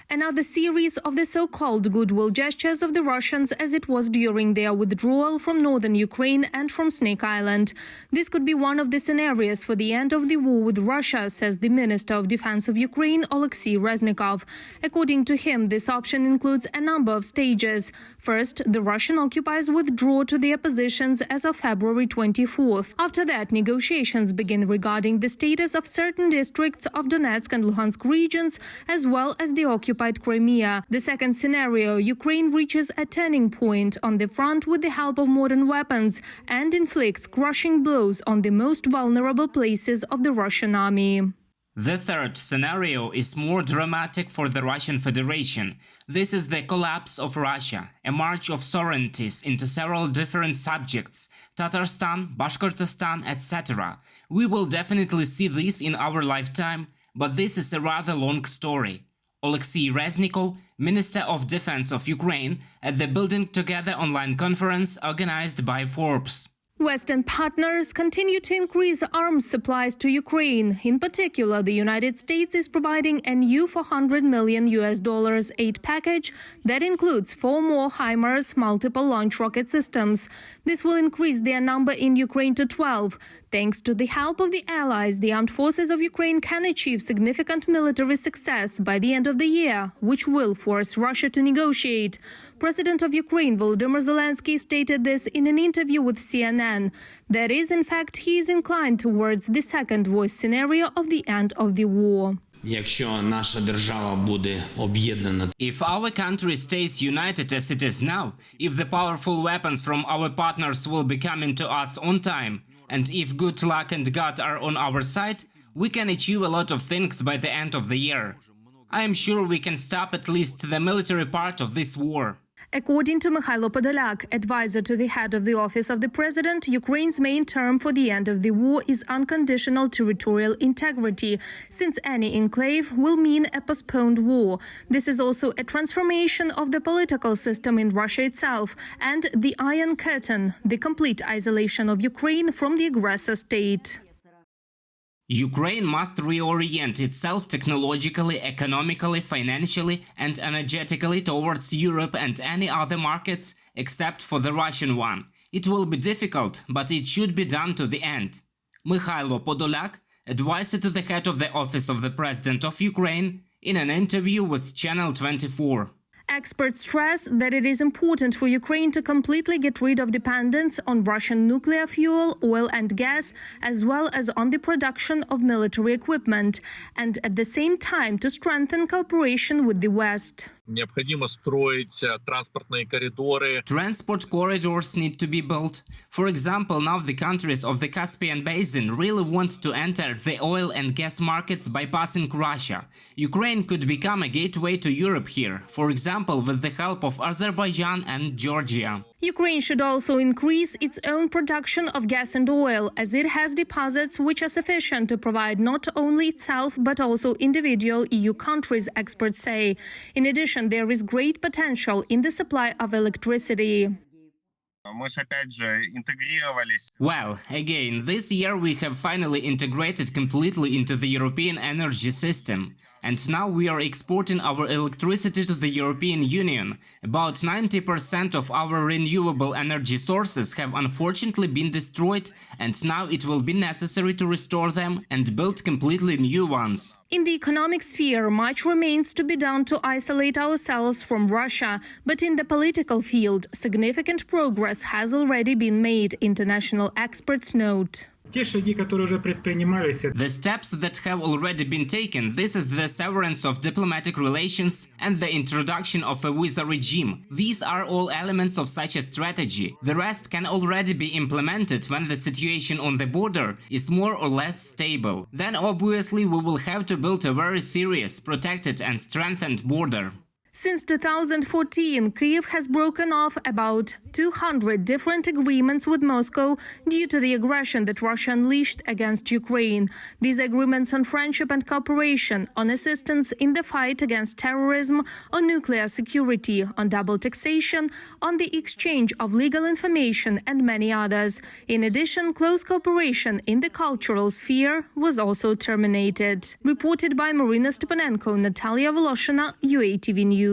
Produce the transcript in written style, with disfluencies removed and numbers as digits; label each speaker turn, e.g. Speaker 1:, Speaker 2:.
Speaker 1: Another series of the so-called goodwill gestures of the Russians as it was during their withdrawal from northern Ukraine and from Snake Island. This could be one of the scenarios for the end of the war with Russia, says the Minister of Defense of Ukraine, Oleksiy Reznikov. According to him, this option includes a number of stages. First, the Russian occupiers withdraw to their positions as of February 24th. After that, negotiations begin regarding the status of certain districts of Donetsk and Luhansk regions, as well as the occupied Crimea. The second scenario, Ukraine reaches a turning point on the front with the help of modern weapons and inflicts crushing blows on the most vulnerable places of the Russian army.
Speaker 2: The third scenario is more dramatic for the Russian Federation. This is the collapse of Russia, a march of sovereignties into several different subjects, Tatarstan, Bashkortostan, etc. We will definitely see this in our lifetime, but this is a rather long story. Oleksiy Reznikov, Minister of Defense of Ukraine, at the Building Together online conference organized by Forbes.
Speaker 1: Western partners continue to increase arms supplies to Ukraine. In particular, the United States is providing a new $400 million aid package that includes 4 more HIMARS multiple launch rocket systems. This will increase their number in Ukraine to 12. Thanks to the help of the allies, the armed forces of Ukraine can achieve significant military success by the end of the year, which will force Russia to negotiate. President of Ukraine Volodymyr Zelensky stated this in an interview with CNN. That is, in fact, he is inclined towards the second voice scenario of the end of the war.
Speaker 2: If our country stays united as it is now, if the powerful weapons from our partners will be coming to us on time, and if good luck and God are on our side, we can achieve a lot of things by the end of the year. I am sure we can stop at least the military part of this war.
Speaker 1: According to Mikhailo Podolyak, advisor to the head of the office of the president, Ukraine's main term for the end of the war is unconditional territorial integrity, since any enclave will mean a postponed war. This is also a transformation of the political system in Russia itself and the Iron Curtain, the complete isolation of Ukraine from the aggressor state.
Speaker 2: Ukraine must reorient itself technologically, economically, financially and energetically towards Europe and any other markets except for the Russian one. It will be difficult, but it should be done to the end. Mikhailo Podolyak, advisor to the head of the office of the President of Ukraine, in an interview with Channel 24.
Speaker 1: Experts stress that it is important for Ukraine to completely get rid of dependence on Russian nuclear fuel, oil and gas, as well as on the production of military equipment, and at the same time to strengthen cooperation with the West.
Speaker 2: Transport corridors need to be built. For example, now the countries of the Caspian Basin really want to enter the oil and gas markets bypassing Russia. Ukraine could become a gateway to Europe here, for example, with the help of Azerbaijan and Georgia.
Speaker 1: Ukraine should also increase its own production of gas and oil, as it has deposits which are sufficient to provide not only itself but also individual EU countries, experts say. In addition, there is great potential in the supply of electricity.
Speaker 2: Well, again, this year we have finally integrated completely into the European energy system. And now we are exporting our electricity to the European Union. About 90% of our renewable energy sources have unfortunately been destroyed, and now it will be necessary to restore them and build completely new ones.
Speaker 1: In the economic sphere, much remains to be done to isolate ourselves from Russia, but in the political field, significant progress has already been made, international experts note.
Speaker 2: The steps that have already been taken, this is the severance of diplomatic relations and the introduction of a visa regime. These are all elements of such a strategy. The rest can already be implemented when the situation on the border is more or less stable. Then obviously we will have to build a very serious, protected and strengthened border.
Speaker 1: Since 2014, Kyiv has broken off about 200 different agreements with Moscow due to the aggression that Russia unleashed against Ukraine. These agreements on friendship and cooperation, on assistance in the fight against terrorism, on nuclear security, on double taxation, on the exchange of legal information, and many others. In addition, close cooperation in the cultural sphere was also terminated. Reported by Marina Stepanenko, Natalia Voloshina, UATV News.